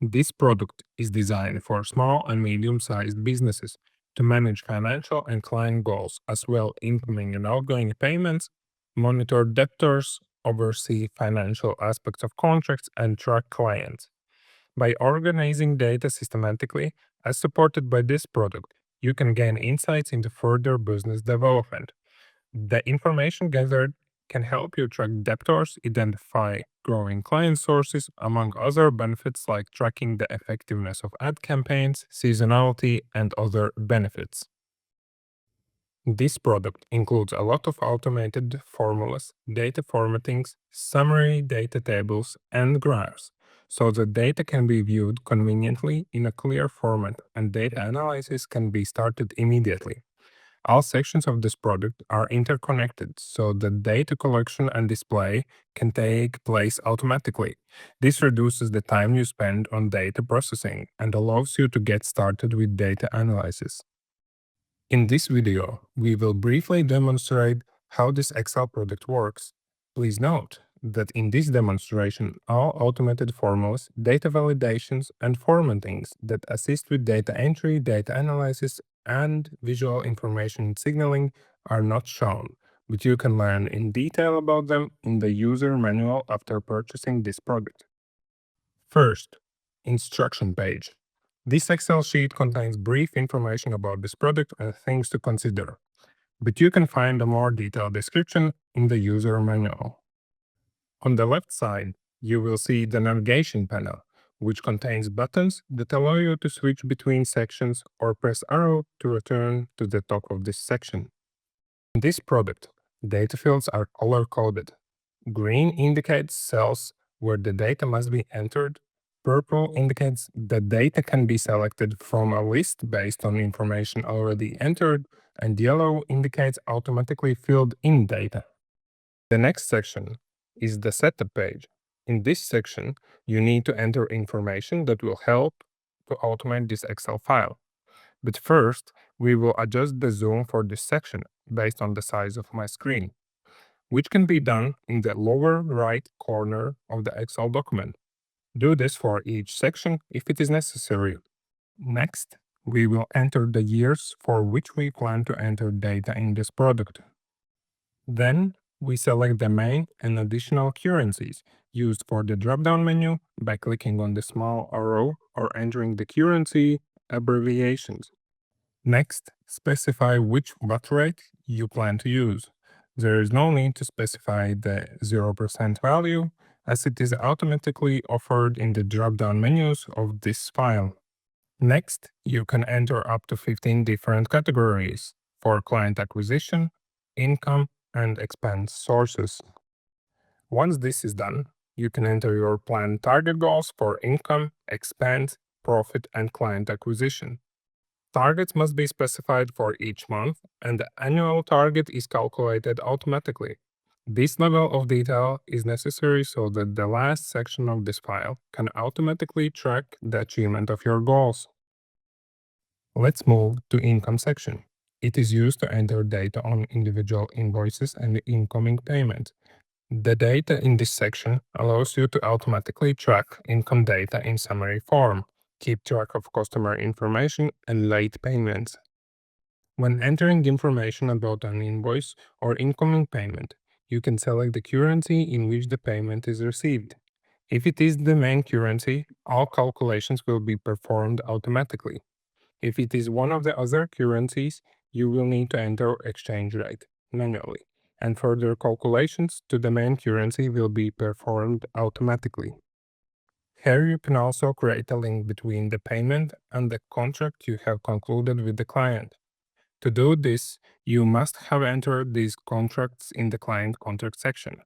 This product is designed for small and medium-sized businesses to manage financial and client goals, as well incoming and outgoing payments, monitor debtors, oversee financial aspects of contracts, and track clients. By organizing data systematically, as supported by this product, you can gain insights into further business development. The information gathered can help you track debtors, identify growing client sources, among other benefits like tracking the effectiveness of ad campaigns, seasonality, and other benefits. This product includes a lot of automated formulas, data formattings, summary data tables, and graphs, so the data can be viewed conveniently in a clear format and data analysis can be started immediately. All sections of this product are interconnected, so the data collection and display can take place automatically. This reduces the time you spend on data processing and allows you to get started with data analysis. In this video, we will briefly demonstrate how this Excel product works. Please note that in this demonstration, all automated formulas, data validations, and formattings that assist with data entry, data analysis, and visual information signaling are not shown, but you can learn in detail about them in the user manual after purchasing this product. First, instruction page. This Excel sheet contains brief information about this product and things to consider, but you can find a more detailed description in the user manual. On the left side, you will see the navigation panel, which contains buttons that allow you to switch between sections or press arrow to return to the top of this section. In this product, data fields are color-coded. Green indicates cells where the data must be entered. Purple indicates that data can be selected from a list based on information already entered, and yellow indicates automatically filled in data. The next section is the setup page. In this section, you need to enter information that will help to automate this Excel file. But first, we will adjust the zoom for this section based on the size of my screen, which can be done in the lower right corner of the Excel document. Do this for each section if it is necessary. Next, we will enter the years for which we plan to enter data in this product. Then, we select the main and additional currencies used for the drop-down menu by clicking on the small arrow or entering the currency abbreviations. Next, specify which baht rate you plan to use. There is no need to specify the 0% value, as it is automatically offered in the drop-down menus of this file. Next, you can enter up to 15 different categories for client acquisition, income, and expense sources. Once this is done, you can enter your planned target goals for income, expense, profit, and client acquisition. Targets must be specified for each month, and the annual target is calculated automatically. This level of detail is necessary so that the last section of this file can automatically track the achievement of your goals. Let's move to income section. It is used to enter data on individual invoices and incoming payments. The data in this section allows you to automatically track income data in summary form, keep track of customer information, and late payments. When entering information about an invoice or incoming payment, you can select the currency in which the payment is received. If it is the main currency, all calculations will be performed automatically. If it is one of the other currencies, you will need to enter exchange rate manually, and further calculations to the main currency will be performed automatically. Here you can also create a link between the payment and the contract you have concluded with the client. To do this, you must have entered these contracts in the client contract section.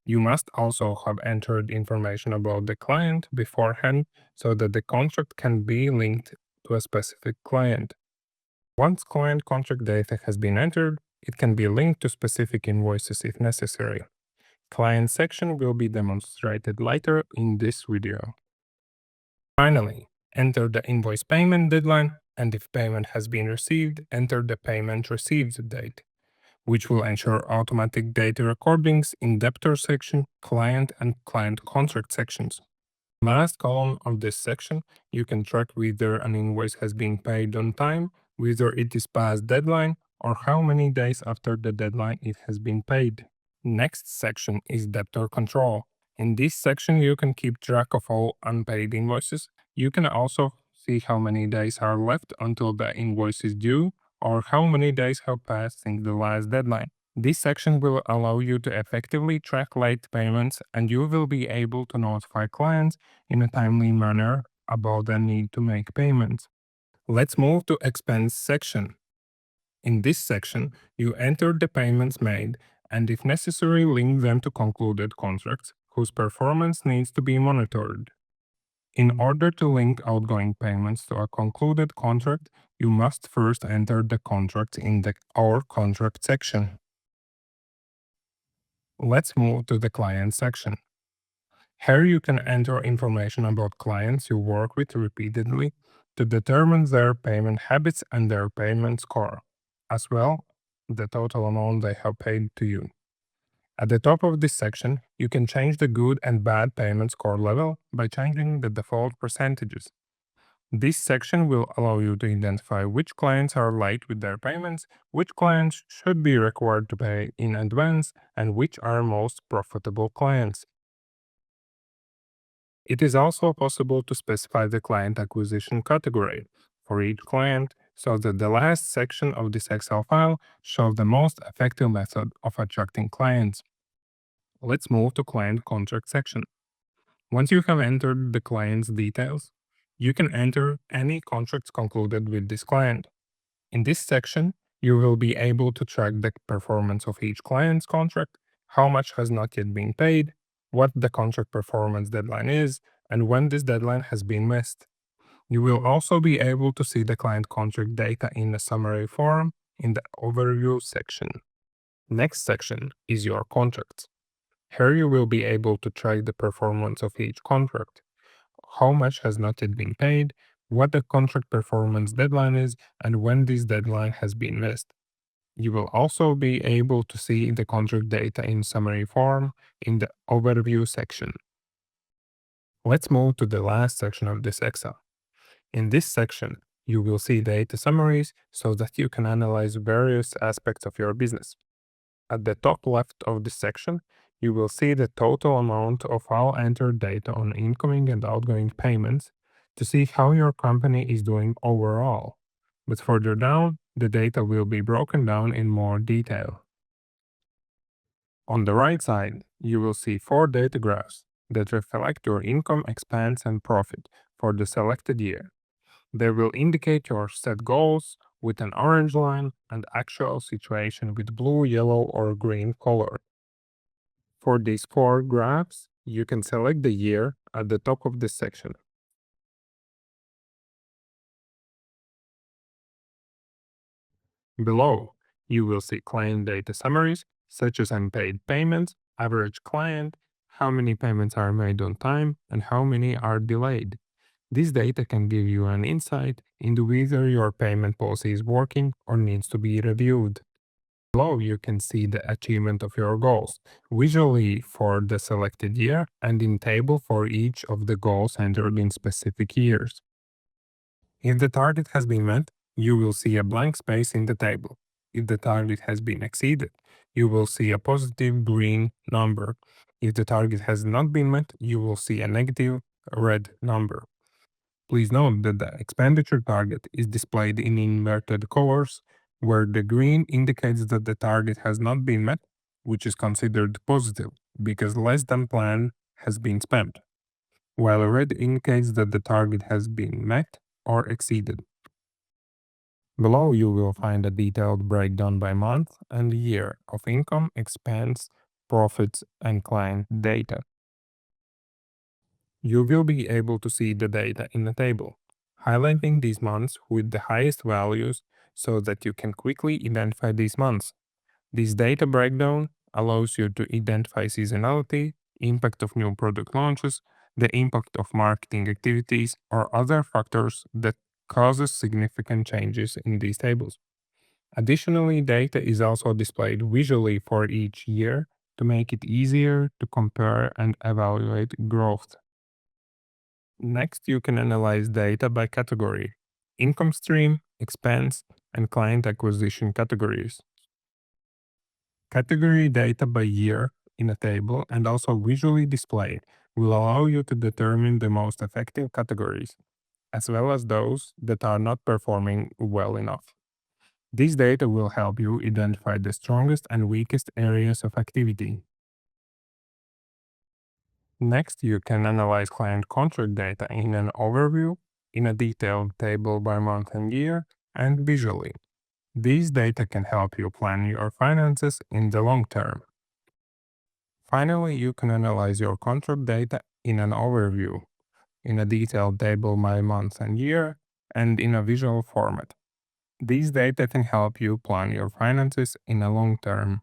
You must also have entered information about the client beforehand so that the contract can be linked to a specific client. Once client contract data has been entered, it can be linked to specific invoices if necessary. Client section will be demonstrated later in this video. Finally, enter the invoice payment deadline, and if payment has been received, enter the payment received date, which will ensure automatic data recordings in debtor section, client, and client contract sections. Last column of this section, you can track whether an invoice has been paid on time, whether it is past deadline, or how many days after the deadline it has been paid. Next section is debtor control. In this section, you can keep track of all unpaid invoices. You can also see how many days are left until the invoice is due, or how many days have passed since the last deadline. This section will allow you to effectively track late payments, and you will be able to notify clients in a timely manner about the need to make payments. Let's move to expense section. In this section, you enter the payments made and if necessary link them to concluded contracts whose performance needs to be monitored. In order to link outgoing payments to a concluded contract, you must first enter the contract in the Our Contract section. Let's move to the Client section. Here you can enter information about clients you work with repeatedly to determine their payment habits and their payment score, as well the total amount they have paid to you. At the top of this section, you can change the good and bad payment score level by changing the default percentages. This section will allow you to identify which clients are late with their payments, which clients should be required to pay in advance, and which are most profitable clients. It is also possible to specify the client acquisition category for each client so that the last section of this Excel file shows the most effective method of attracting clients. Let's move to client contract section. Once you have entered the client's details, you can enter any contracts concluded with this client. In this section, you will be able to track the performance of each client's contract, how much has not yet been paid, what the contract performance deadline is, and when this deadline has been missed. You will also be able to see the client contract data in a summary form in the Overview section. Next section is Your Contracts. Here you will be able to track the performance of each contract, how much has not yet been paid, what the contract performance deadline is, and when this deadline has been missed. You will also be able to see the contract data in summary form in the Overview section. Let's move to the last section of this Excel. In this section, you will see data summaries so that you can analyze various aspects of your business. At the top left of this section, you will see the total amount of all entered data on incoming and outgoing payments to see how your company is doing overall. But further down, the data will be broken down in more detail. On the right side, you will see 4 data graphs that reflect your income, expense, and profit for the selected year. They will indicate your set goals with an orange line and actual situation with blue, yellow, or green color. For these 4 graphs, you can select the year at the top of this section. Below, you will see client data summaries, such as unpaid payments, average client, how many payments are made on time, and how many are delayed. This data can give you an insight into whether your payment policy is working or needs to be reviewed. Below, you can see the achievement of your goals, visually for the selected year and in table for each of the goals entered in specific years. If the target has been met, you will see a blank space in the table. If the target has been exceeded, you will see a positive green number. If the target has not been met, you will see a negative red number. Please note that the expenditure target is displayed in inverted colors, where the green indicates that the target has not been met, which is considered positive because less than planned has been spent, while red indicates that the target has been met or exceeded. Below, you will find a detailed breakdown by month and year of income, expense, profits, and client data. You will be able to see the data in a table, highlighting these months with the highest values so that you can quickly identify these months. This data breakdown allows you to identify seasonality, impact of new product launches, the impact of marketing activities, or other factors that causes significant changes in these tables. Additionally, data is also displayed visually for each year to make it easier to compare and evaluate growth. Next, you can analyze data by category: income stream, expense, and client acquisition categories. Category data by year in a table and also visually displayed will allow you to determine the most effective categories, as well as those that are not performing well enough. This data will help you identify the strongest and weakest areas of activity. Next, you can analyze client contract data in an overview, in a detailed table by month and year, and visually. These data can help you plan your finances in the long term. Finally, you can analyze your contract data in an overview, in a detailed table by month and year, and in a visual format. These data can help you plan your finances in a long term.